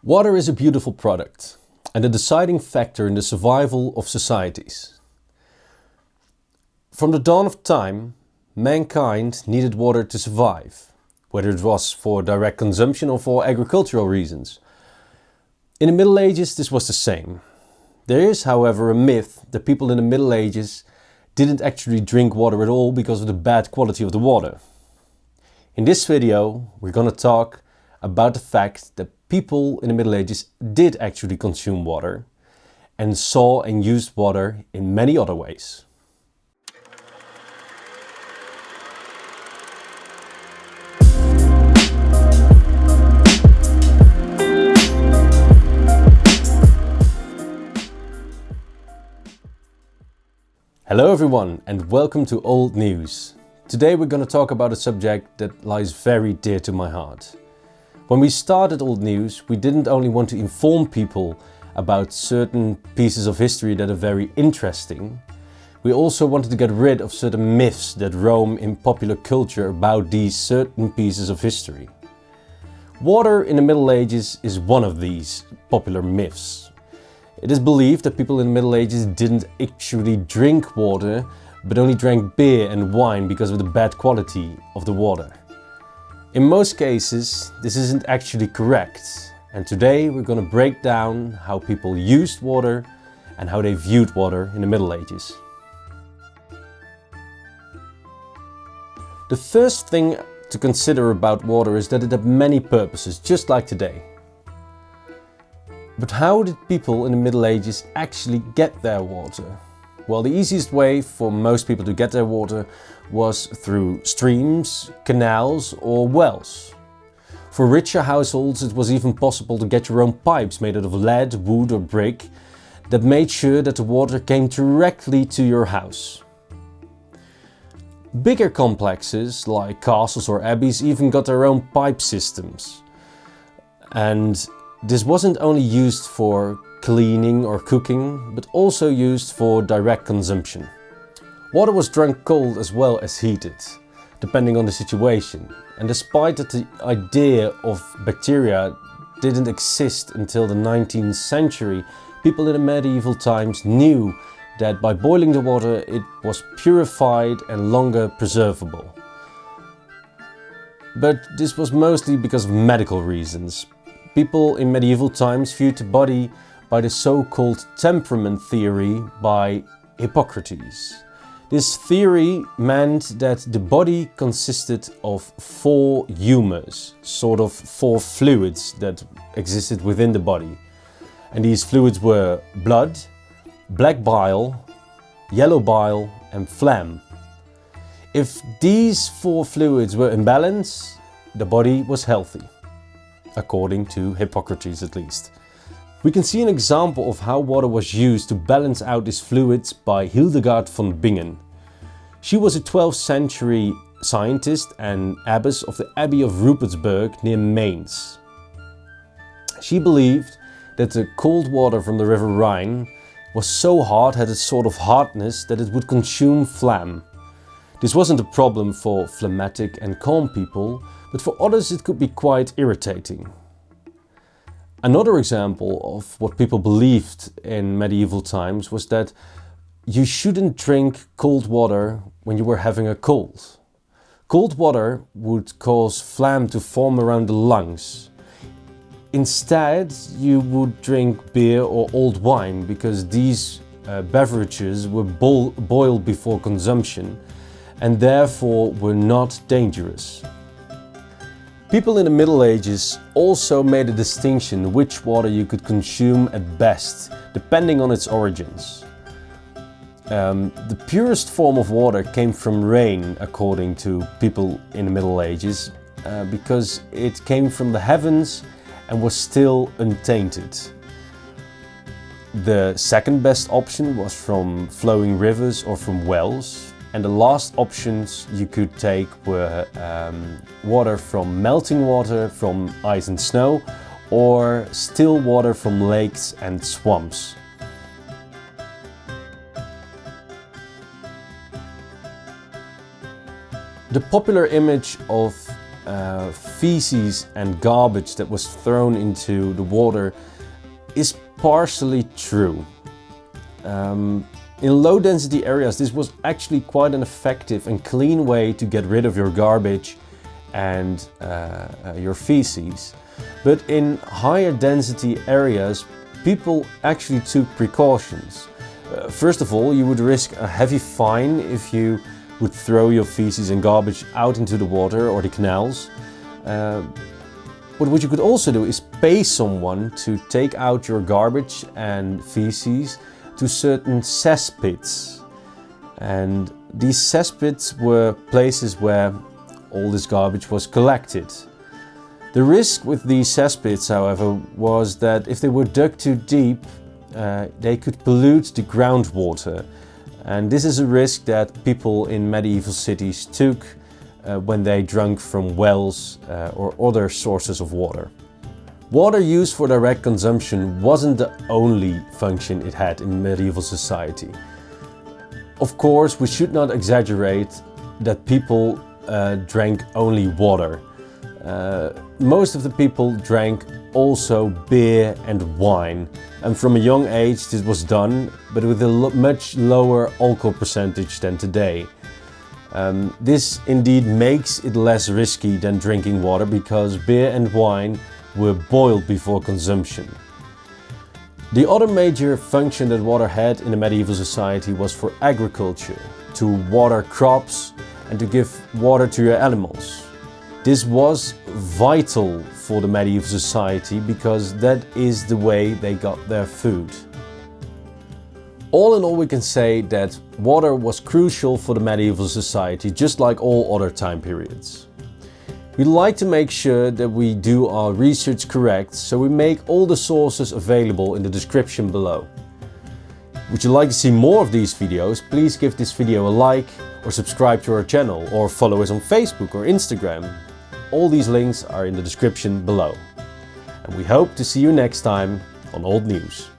Water is a beautiful product and a deciding factor in the survival of societies. From the dawn of time, mankind needed water to survive, whether it was for direct consumption or for agricultural reasons. In the Middle Ages, this was the same. There is, however, a myth that people in the Middle Ages didn't actually drink water at all because of the bad quality of the water. In this video, we're going to talk about the fact that people in the Middle Ages did actually consume water and saw and used water in many other ways. Hello everyone and welcome to Old News. Today we're going to talk about a subject that lies very dear to my heart. When we started Old News, we didn't only want to inform people about certain pieces of history that are very interesting, we also wanted to get rid of certain myths that roam in popular culture about these certain pieces of history. Water in the Middle Ages is one of these popular myths. It is believed that people in the Middle Ages didn't actually drink water, but only drank beer and wine because of the bad quality of the water. In most cases, this isn't actually correct, and today we're going to break down how people used water and how they viewed water in the Middle Ages. The first thing to consider about water is that it had many purposes, just like today. But how did people in the Middle Ages actually get their water? Well, the easiest way for most people to get their water was through streams, canals or wells. For richer households it was even possible to get your own pipes made out of lead, wood or brick that made sure that the water came directly to your house. Bigger complexes like castles or abbeys even got their own pipe systems. And this wasn't only used for cleaning or cooking, but also used for direct consumption. Water was drunk cold as well as heated, depending on the situation. And despite that the idea of bacteria didn't exist until the 19th century, people in the medieval times knew that by boiling the water it was purified and longer preservable. But this was mostly because of medical reasons. People in medieval times viewed the body by the so-called temperament theory by Hippocrates. This theory meant that the body consisted of 4 humors, sort of 4 fluids that existed within the body. And these fluids were blood, black bile, yellow bile and phlegm. If these 4 fluids were in balance, the body was healthy. According to Hippocrates at least. We can see an example of how water was used to balance out these fluids by Hildegard von Bingen. She was a 12th century scientist and abbess of the Abbey of Rupertsberg near Mainz. She believed that the cold water from the river Rhine was so hard, had a sort of hardness that it would consume phlegm. This wasn't a problem for phlegmatic and calm people, but for others it could be quite irritating. Another example of what people believed in medieval times was that you shouldn't drink cold water when you were having a cold. Cold water would cause phlegm to form around the lungs. Instead, you would drink beer or old wine because these beverages were boiled before consumption and therefore were not dangerous. People in the Middle Ages also made a distinction which water you could consume at best, depending on its origins. The purest form of water came from rain, according to people in the Middle Ages, because it came from the heavens and was still untainted. The second best option was from flowing rivers or from wells. And the last options you could take were water from melting water, from ice and snow, or still water from lakes and swamps. The popular image of feces and garbage that was thrown into the water is partially true. In low density areas this was actually quite an effective and clean way to get rid of your garbage and your feces. But in higher density areas people actually took precautions. First of all, you would risk a heavy fine if you would throw your feces and garbage out into the water or the canals. But what you could also do is pay someone to take out your garbage and feces to certain cesspits. And these cesspits were places where all this garbage was collected. The risk with these cesspits, however, was that if they were dug too deep, they could pollute the groundwater. And this is a risk that people in medieval cities took when they drank from wells or other sources of water. Water used for direct consumption wasn't the only function it had in medieval society. Of course, we should not exaggerate that people drank only water. Most of the people drank also beer and wine, and from a young age this was done, but with a much lower alcohol percentage than today. This indeed makes it less risky than drinking water because beer and wine were boiled before consumption. The other major function that water had in a medieval society was for agriculture, to water crops and to give water to your animals. This was vital for the medieval society because that is the way they got their food. All in all, we can say that water was crucial for the medieval society, just like all other time periods. We like to make sure that we do our research correct, so we make all the sources available in the description below. Would you like to see more of these videos? Please give this video a like or subscribe to our channel or follow us on Facebook or Instagram. All these links are in the description below. And we hope to see you next time on Old News.